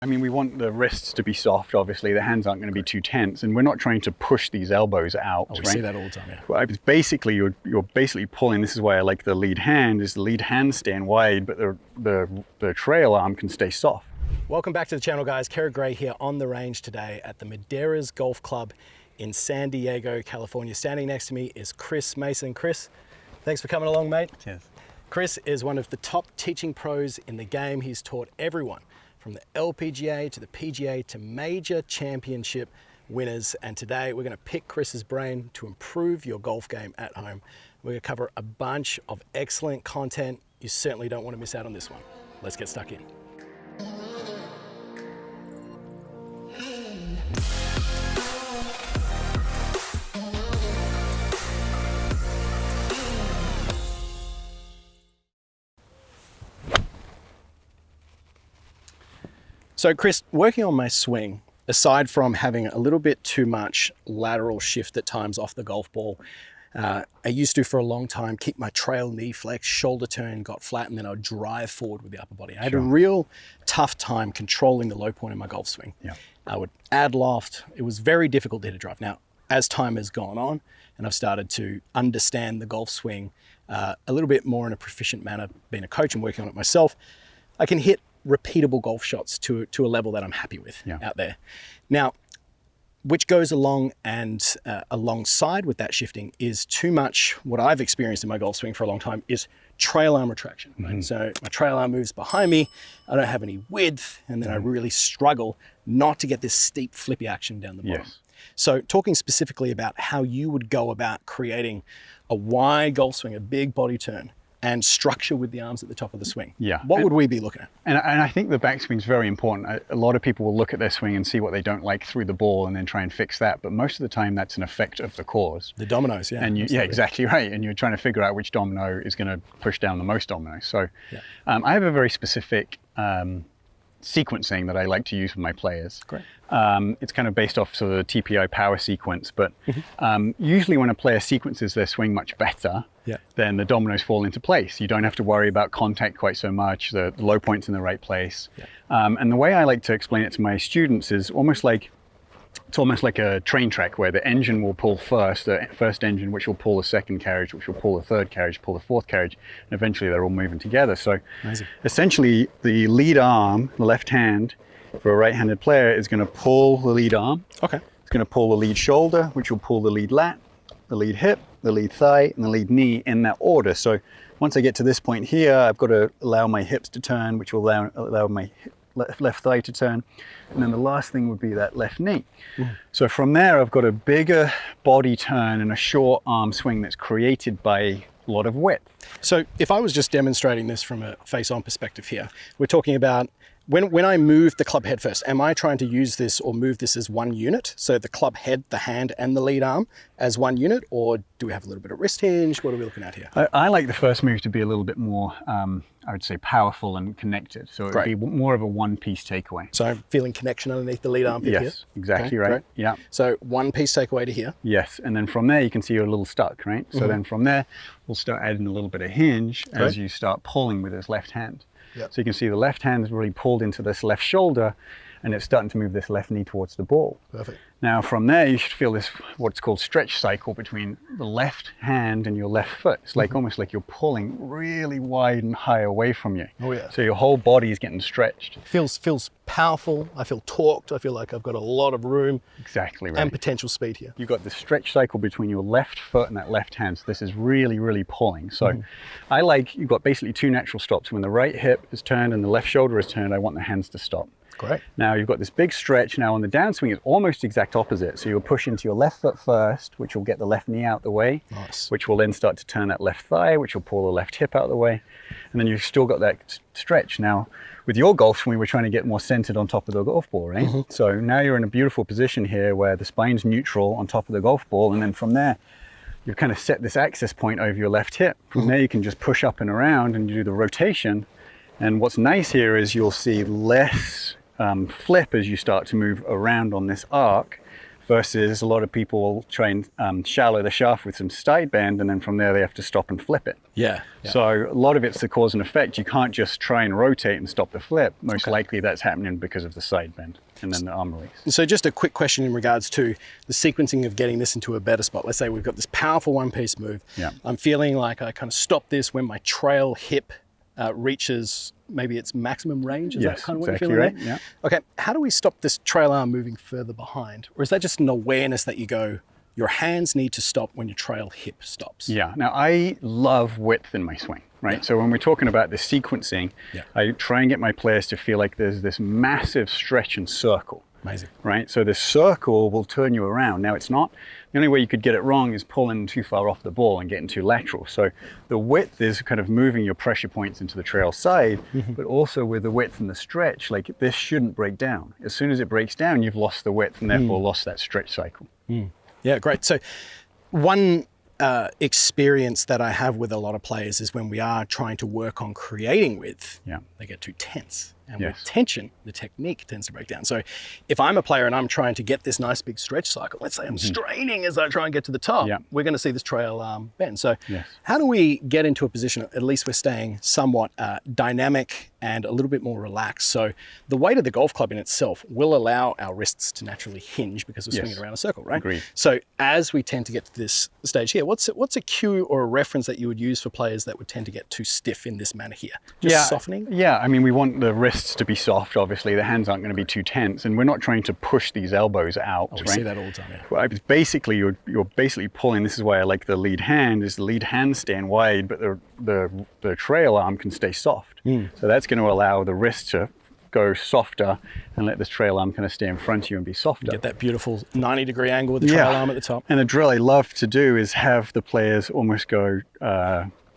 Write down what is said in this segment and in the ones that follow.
I mean, we want the wrists to be soft, obviously. The hands aren't going to be too tense, and we're not trying to push these elbows out. Oh, we see that all the time, yeah. Well, it's basically, you're basically pulling. This is why I like the lead hand, is the lead hand staying wide, but the trail arm can stay soft. Welcome back to the channel, guys. Kerrod Gray here on the range today at the Madeiras Golf Club in San Diego, California. Standing next to me is Chris Mason. Chris, thanks for coming along, mate. Cheers. Chris is one of the top teaching pros in the game. He's taught everyone from the LPGA to the PGA to major championship winners. And today we're going to pick Chris's brain to improve your golf game at home. We're going to cover a bunch of excellent content. You certainly don't want to miss out on this one. Let's get stuck in. So Chris, working on my swing, aside from having a little bit too much lateral shift at times off the golf ball, I used to for a long time keep my trail knee flex, shoulder turn, got flat, and then I'd drive forward with the upper body. I had a real tough time controlling the low point in my golf swing. Yeah. I would add loft. It was very difficult to hit a drive. Now, as time has gone on and I've started to understand the golf swing a little bit more in a proficient manner, being a coach and working on it myself, I can hit repeatable golf shots to a level that I'm happy with out there. Now, which goes along and alongside with that shifting is too much. What I've experienced in my golf swing for a long time is trail arm retraction. Right? So my trail arm moves behind me, I don't have any width, and then I really struggle not to get this steep flippy action down the bottom. So talking specifically about how you would go about creating a wide golf swing, a big body turn, and structure with the arms at the top of the swing. What would we be looking at? And I think the backswing is very important. A lot of people will look at their swing and see what they don't like through the ball and then try and fix that. But most of the time that's an effect of the cause. The dominoes, yeah. And exactly right. And you're trying to figure out which domino is going to push down the most dominoes. So I have a very specific sequencing that I like to use with my players. Great. It's kind of based off sort of the TPI power sequence, but usually when a player sequences their swing much better, then the dominoes fall into place. You don't have to worry about contact quite so much, the low point's in the right place. And the way I like to explain it to my students is almost like a train track where the engine will pull first, the first engine, which will pull the second carriage, which will pull the third carriage, pull the fourth carriage, and eventually they're all moving together. So essentially the lead arm, the left hand, for a right-handed player is going to pull the lead arm. It's going to pull the lead shoulder, which will pull the lead lat, the lead hip, the lead thigh, and the lead knee in that order. So once I get to this point here, I've got to allow my hips to turn, which will allow my left thigh to turn. And then the last thing would be that left knee. So from there, I've got a bigger body turn and a short arm swing that's created by a lot of width. So if I was just demonstrating this from a face-on perspective here, we're talking about when I move the club head first, am I trying to use this or move this as one unit? So the club head, the hand, and the lead arm as one unit, or do we have a little bit of wrist hinge? What are we looking at here? I like the first move to be a little bit more, I would say, powerful and connected. So it would be more of a one-piece takeaway. So I'm feeling connection underneath the lead arm here? Yes, exactly right. Yeah. So one-piece takeaway to here? Yes, and then from there you can see you're a little stuck, right? So then from there, we'll start adding a little bit of hinge as you start pulling with this left hand. So you can see the left hand is really pulled into this left shoulder and it's starting to move this left knee towards the ball. Perfect. Now from there you should feel this, what's called stretch cycle between the left hand and your left foot. It's like almost like you're pulling really wide and high away from you. So your whole body is getting stretched. Feels powerful. I feel torqued. I feel like I've got a lot of room. Exactly right. And potential speed here. You've got the stretch cycle between your left foot and that left hand. So this is really, really pulling. So you've got basically two natural stops. When the right hip is turned and the left shoulder is turned, I want the hands to stop. Great. Now you've got this big stretch. Now on the downswing, it's almost exact opposite. So you'll push into your left foot first, which will get the left knee out the way, which will then start to turn that left thigh, which will pull the left hip out the way. And then you've still got that stretch. Now with your golf swing, we're trying to get more centered on top of the golf ball, right? So now you're in a beautiful position here where the spine's neutral on top of the golf ball. And then from there, you've kind of set this access point over your left hip. From there, you can just push up and around and you do the rotation. And what's nice here is you'll see less flip as you start to move around on this arc versus a lot of people will try and shallow the shaft with some side bend, and then from there they have to stop and flip it. Yeah. So a lot of it's the cause and effect. You can't just try and rotate and stop the flip. Most likely that's happening because of the side bend and then the arm release. So just a quick question in regards to the sequencing of getting this into a better spot. Let's say we've got this powerful one-piece move. Yeah. I'm feeling like I kind of stop this when my trail hip reaches maybe its maximum range. Is that kind of what exactly you're feeling right. there? Yeah. Okay, how do we stop this trail arm moving further behind? Or is that just an awareness that you go, your hands need to stop when your trail hip stops? Yeah, now I love width in my swing, right? Yeah. So when we're talking about the sequencing, I try and get my players to feel like there's this massive stretch and circle. Amazing. Right, so this circle will turn you around. Now it's not, the only way you could get it wrong is pulling too far off the ball and getting too lateral. So the width is kind of moving your pressure points into the trail side, but also with the width and the stretch, like this shouldn't break down. As soon as it breaks down, you've lost the width and therefore lost that stretch cycle. Yeah, great. So one experience that I have with a lot of players is when we are trying to work on creating width, they get too tense. And with tension, the technique tends to break down. So if I'm a player and I'm trying to get this nice big stretch cycle, let's say I'm straining as I try and get to the top, we're going to see this trail arm bend. So how do we get into a position, at least we're staying somewhat dynamic and a little bit more relaxed? So the weight of the golf club in itself will allow our wrists to naturally hinge because we're swinging around a circle, right? Agreed. So as we tend to get to this stage here, what's a cue or a reference that you would use for players that would tend to get too stiff in this manner here? Just softening? Yeah, I mean, we want the wrists to be soft, obviously. The hands aren't going to be too tense, and we're not trying to push these elbows out. We see that all the time, Well, it's basically, you're basically pulling. This is why I like the lead hand, is the lead hand staying wide, but the trail arm can stay soft. So that's going to allow the wrist to go softer and let this trail arm kind of stay in front of you and be softer. Get that beautiful 90-degree angle with the trail arm at the top. And the drill I love to do is have the players almost go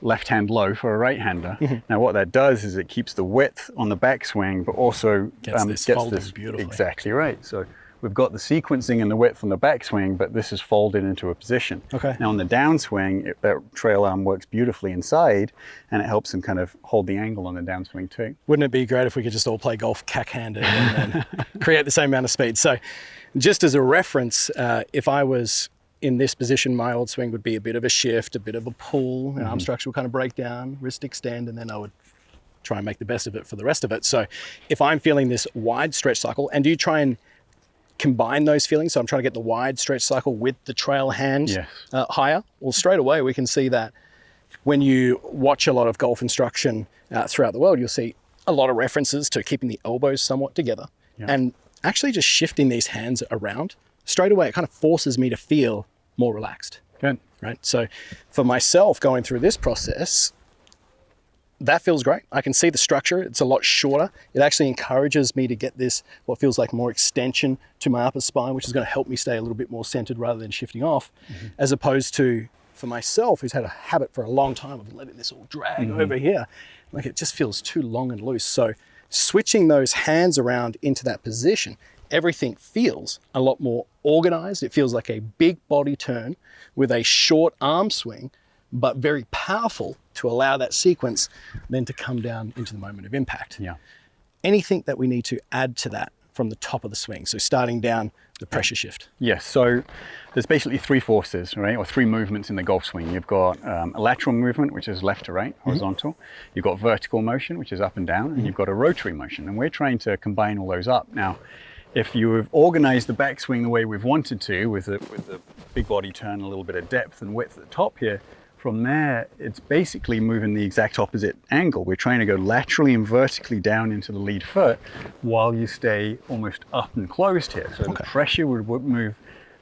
left hand low for a right hander. Now what that does is it keeps the width on the backswing, but also gets this folding beautifully. Exactly right. So we've got the sequencing and the width on the backswing, but this is folded into a position. Now on the downswing, that trail arm works beautifully inside, and it helps them kind of hold the angle on the downswing too. Wouldn't it be great if we could just all play golf cack-handed and then create the same amount of speed? So just as a reference, if I was in this position, my old swing would be a bit of a shift, a bit of a pull, arm structure would kind of break down, wrist extend, and then I would try and make the best of it for the rest of it. So if I'm feeling this wide stretch cycle, and do you try and combine those feelings? So I'm trying to get the wide stretch cycle with the trail hand higher. Well, straight away we can see that when you watch a lot of golf instruction throughout the world, you'll see a lot of references to keeping the elbows somewhat together and actually just shifting these hands around. Straight away, it kind of forces me to feel more relaxed. Good. Right. So for myself going through this process, that feels great. I can see the structure. It's a lot shorter. It actually encourages me to get this, what feels like more extension to my upper spine, which is going to help me stay a little bit more centered rather than shifting off, as opposed to for myself, who's had a habit for a long time of letting this all drag over here. Like it just feels too long and loose. So switching those hands around into that position, everything feels a lot more organized. It feels like a big body turn with a short arm swing, but very powerful to allow that sequence then to come down into the moment of impact. Anything that we need to add to that from the top of the swing? So starting down the pressure shift. Yes, so there's basically three forces, right? Or three movements in the golf swing. You've got a lateral movement, which is left to right, horizontal. You've got vertical motion, which is up and down, and you've got a rotary motion. And we're trying to combine all those up. Now, if you've organized the backswing the way we've wanted to, with the big body turn, a little bit of depth and width at the top here, from there, it's basically moving the exact opposite angle. We're trying to go laterally and vertically down into the lead foot while you stay almost up and closed here. So the pressure would move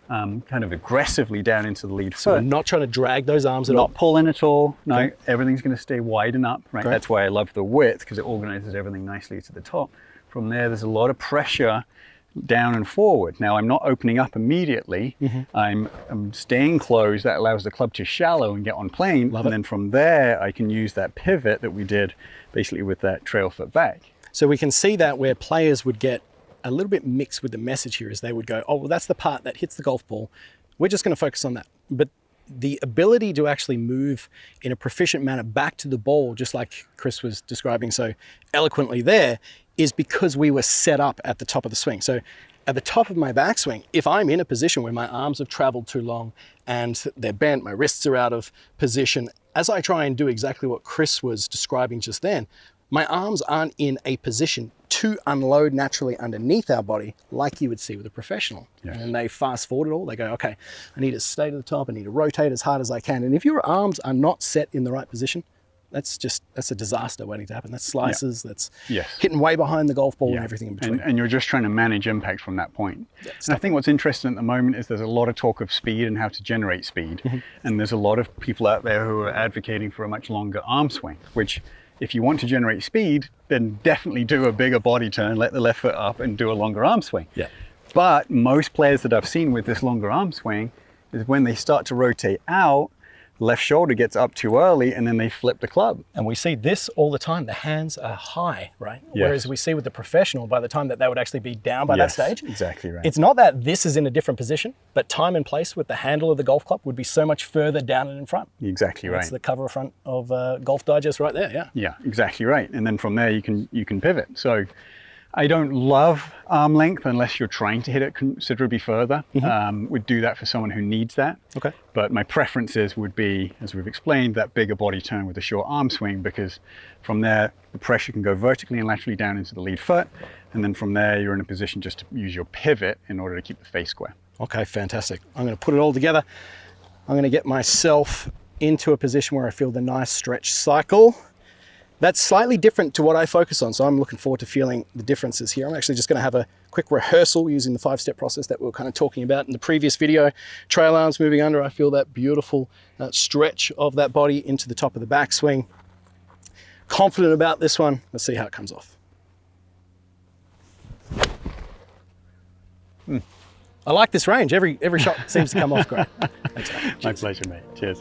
kind of aggressively down into the lead So foot. not trying to drag those arms at all. Not pulling at all. No, everything's going to stay wide and up, right? That's why I love the width, because it organizes everything nicely to the top. From there, there's a lot of pressure down and forward. Now I'm not opening up immediately. I'm staying closed. That allows the club to shallow and get on plane. And then from there, I can use that pivot that we did basically with that trail foot back. So we can see that where players would get a little bit mixed with the message here, is they would go, oh, well, that's the part that hits the golf ball. We're just going to focus on that. But the ability to actually move in a proficient manner back to the ball, just like Chris was describing so eloquently there, is because we were set up at the top of the swing. So at the top of my backswing, if I'm in a position where my arms have traveled too long and they're bent, my wrists are out of position, as I try and do exactly what Chris was describing just then, my arms aren't in a position to unload naturally underneath our body like you would see with a professional. Yes. And they fast forward it all. They go, okay, I need to stay to the top. I need to rotate as hard as I can. And if your arms are not set in the right position, that's a disaster waiting to happen. That's slices, that's hitting way behind the golf ball and everything in between. And you're just trying to manage impact from that point. And I think what's interesting at the moment is there's a lot of talk of speed and how to generate speed. And there's a lot of people out there who are advocating for a much longer arm swing, which if you want to generate speed, then definitely do a bigger body turn, let the left foot up and do a longer arm swing. But most players that I've seen with this longer arm swing is when they start to rotate out, left shoulder gets up too early and then they flip the club. And we see this all the time. The hands are high, right? Whereas we see with the professional, by the time that they would actually be down by that stage. Exactly right. It's not that this is in a different position, but time and place with the handle of the golf club would be so much further down and in front. Exactly right. That's the cover front of Golf Digest right there, yeah. Exactly right. And then from there you can pivot. So I don't love arm length unless you're trying to hit it considerably further. Would do that for someone who needs that. Okay. But my preferences would be, as we've explained, that bigger body turn with a short arm swing, because from there the pressure can go vertically and laterally down into the lead foot. And then from there you're in a position just to use your pivot in order to keep the face square. Okay, fantastic. I'm going to put it all together. I'm going to get myself into a position where I feel the nice stretch cycle. That's slightly different to what I focus on, so I'm looking forward to feeling the differences here. I'm actually just going to have a quick rehearsal using the 5-step process that we were kind of talking about in the previous video. Trail arms moving under, I feel that beautiful stretch of that body into the top of the backswing. Confident about this one. Let's see how it comes off. I like this range. Every shot seems to come off great. Thanks, mate. My pleasure, mate. Cheers.